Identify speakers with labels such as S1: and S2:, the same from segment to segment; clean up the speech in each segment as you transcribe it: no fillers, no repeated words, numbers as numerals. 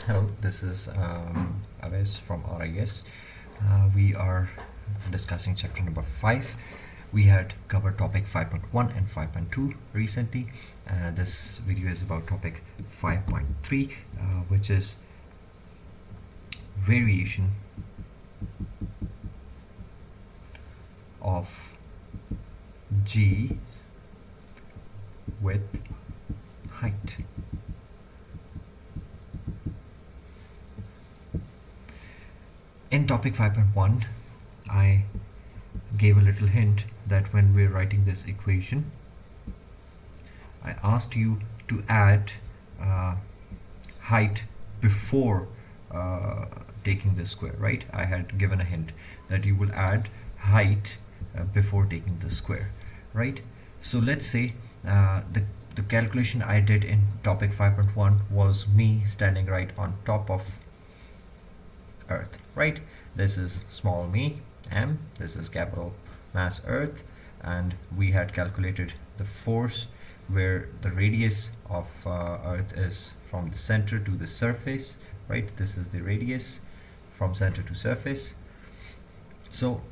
S1: Hello, this is Aves from RIS. We are discussing chapter number 5. We had covered topic 5.1 and 5.2 recently. This video is about topic 5.3, which is variation of G with height. In topic 5.1, I gave a little hint that when we're writing this equation, I asked you to add height before taking the square, right? I had given a hint that you will add height before taking the square, right? So let's say the calculation I did in topic 5.1 was me standing right on top of Earth, right? This is small me, m, this is capital mass Earth, and we had calculated the force where the radius of Earth is from the center to the surface, right? This is the radius from center to surface. So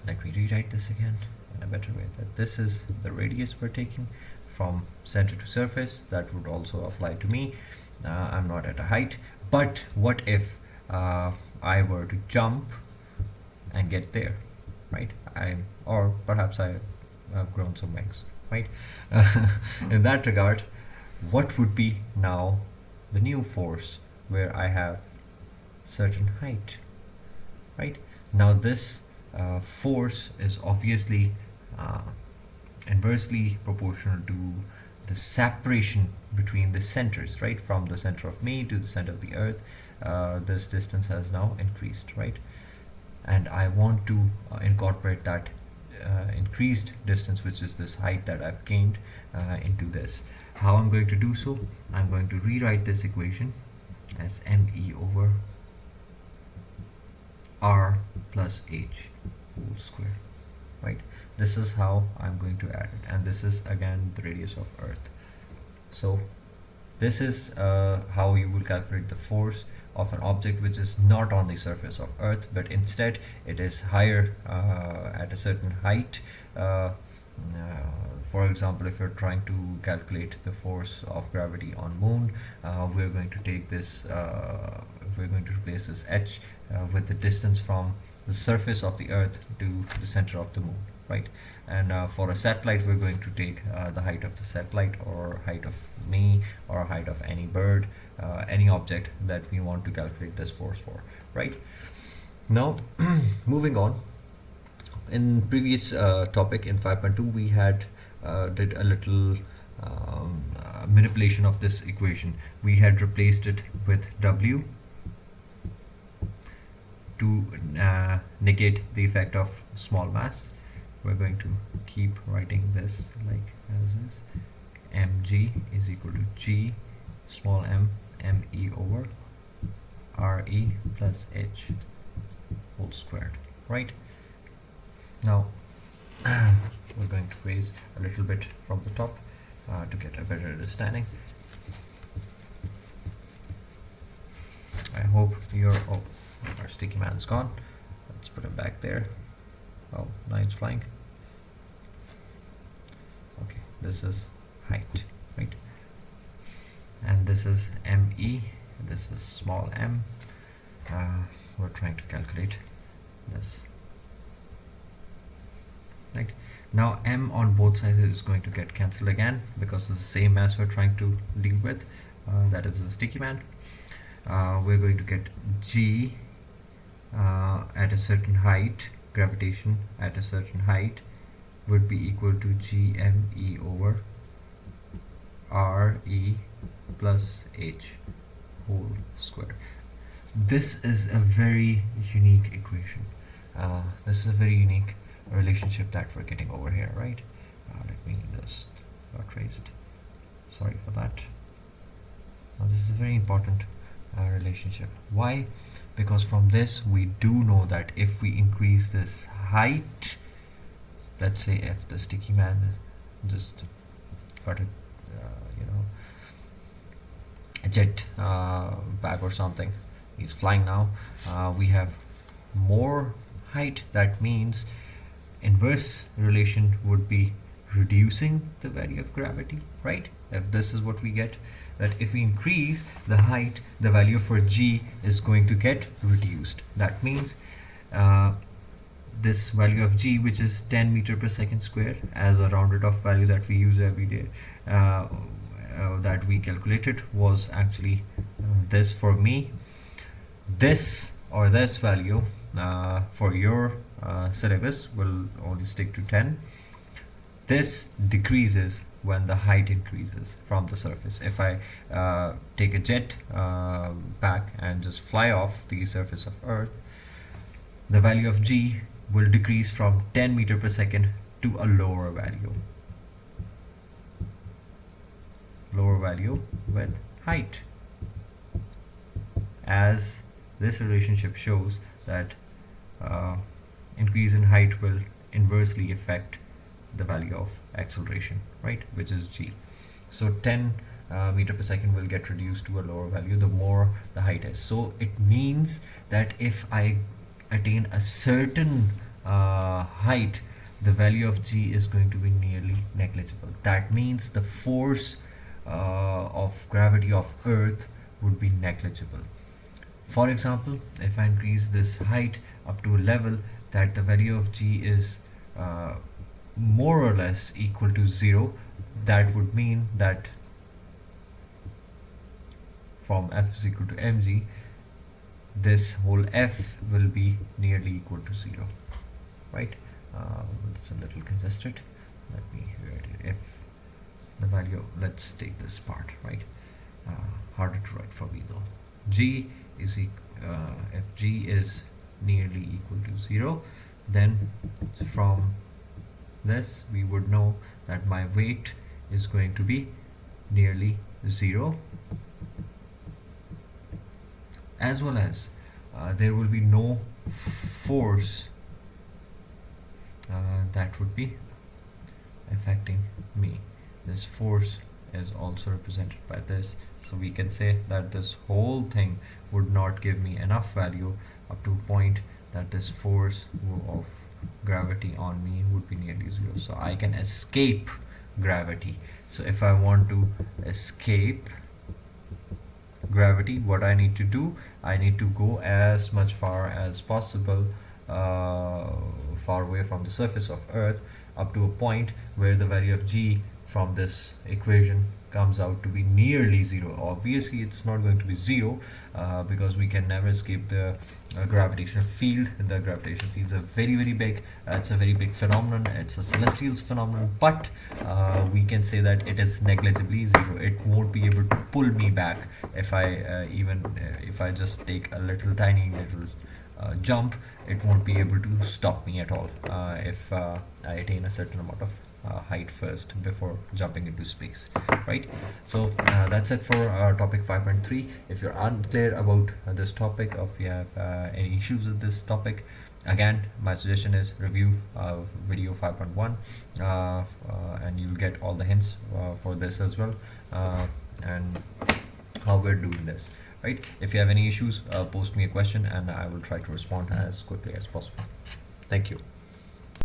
S1: let me rewrite this again in a better way, that this is the radius we're taking from center to surface. That would also apply to me. I'm not at a height, but what if I were to jump and get there, right? Or perhaps I have grown some wings, right? In that regard, what would be now the new force where I have certain height, right? Now this force is obviously inversely proportional to the separation between the centers, right? From the center of me to the center of the Earth, this distance has now increased, right? And I want to incorporate that increased distance, which is this height that I've gained, into this. How I'm going to do so? I'm going to rewrite this equation as me over r plus h whole square, right? This is how I'm going to add it, and this is again the radius of Earth. So this is how you will calculate the force of an object which is not on the surface of Earth, but instead it is higher at a certain height. For example, if you're trying to calculate the force of gravity on Moon, we're going to take this, we're going to replace this h with the distance from the surface of the Earth to the center of the Moon, right? And for a satellite, we're going to take the height of the satellite, or height of me, or height of any bird, any object that we want to calculate this force for, right? Now moving on, in previous topic in 5.2 we had did a little manipulation of this equation. We had replaced it with w to negate the effect of small mass. We're going to keep writing this like as is. Mg is equal to g small m me over re plus h whole squared, right? Now we're going to raise a little bit from the top to get a better understanding. I hope our sticky man's gone. Let's put him back there. Oh, now it's flying. Okay, this is height, right? And this is me, this is small m. We're trying to calculate this, right? Now m on both sides is going to get cancelled again because it's the same mass we're trying to deal with, that is the sticky man. We're going to get g at a certain height, gravitation at a certain height would be equal to gme over re plus h whole square. This is a very unique equation. This is a very unique relationship that we're getting over here, right? Let me just erase it. Sorry for that. Now this is a very important relationship. Why? Because from this we do know that if we increase this height, let's say if the sticky man just got a jet bag or something. He's flying now. We have more height. That means inverse relation would be reducing the value of gravity, right? If this is what we get, that if we increase the height, the value for g is going to get reduced. That means this value of g, which is 10 meter per second square, as a rounded off value that we use every day, that we calculated, was actually this for me. This or this value for your syllabus will only stick to 10. This decreases when the height increases from the surface. If I take a jet back and just fly off the surface of Earth, the value of g will decrease from 10 meter per second to a lower value with height, as this relationship shows that increase in height will inversely affect the value of acceleration, right, which is g. So 10 meter per second will get reduced to a lower value the more the height is. So it means that if I attain a certain height, the value of g is going to be nearly negligible. That means the force of gravity of Earth would be negligible. For example, if I increase this height up to a level that the value of g is more or less equal to 0, that would mean that from f is equal to mg, this whole f will be nearly equal to 0, right? It's a little congested. Let me write it. If the value, let's take this part, right? Harder to write for me though. G is if g is nearly equal to 0, then from this we would know that my weight is going to be nearly 0, as well as there will be no force that would be affecting me. This force is also represented by this, so we can say that this whole thing would not give me enough value up to a point that this force of gravity on me would be nearly 0. So I can escape gravity. So if I want to escape gravity, what I need to do, I need to go as much far as possible far away from the surface of Earth, up to a point where the value of g from this equation comes out to be nearly 0. Obviously it's not going to be 0 because we can never escape the gravitational field. The gravitational field is a very big, it's a very big phenomenon, it's a celestial phenomenon, but we can say that it is negligibly 0. It won't be able to pull me back if I if I just take a tiny little jump. It won't be able to stop me at all if I attain a certain amount of height first before jumping into space, right? So that's it for topic 5.3. If you're unclear about this topic, or if you have any issues with this topic, again my suggestion is review video 5.1 and you'll get all the hints for this as well, and how we're doing this, right? If you have any issues, post me a question and I will try to respond as quickly as possible. Thank you.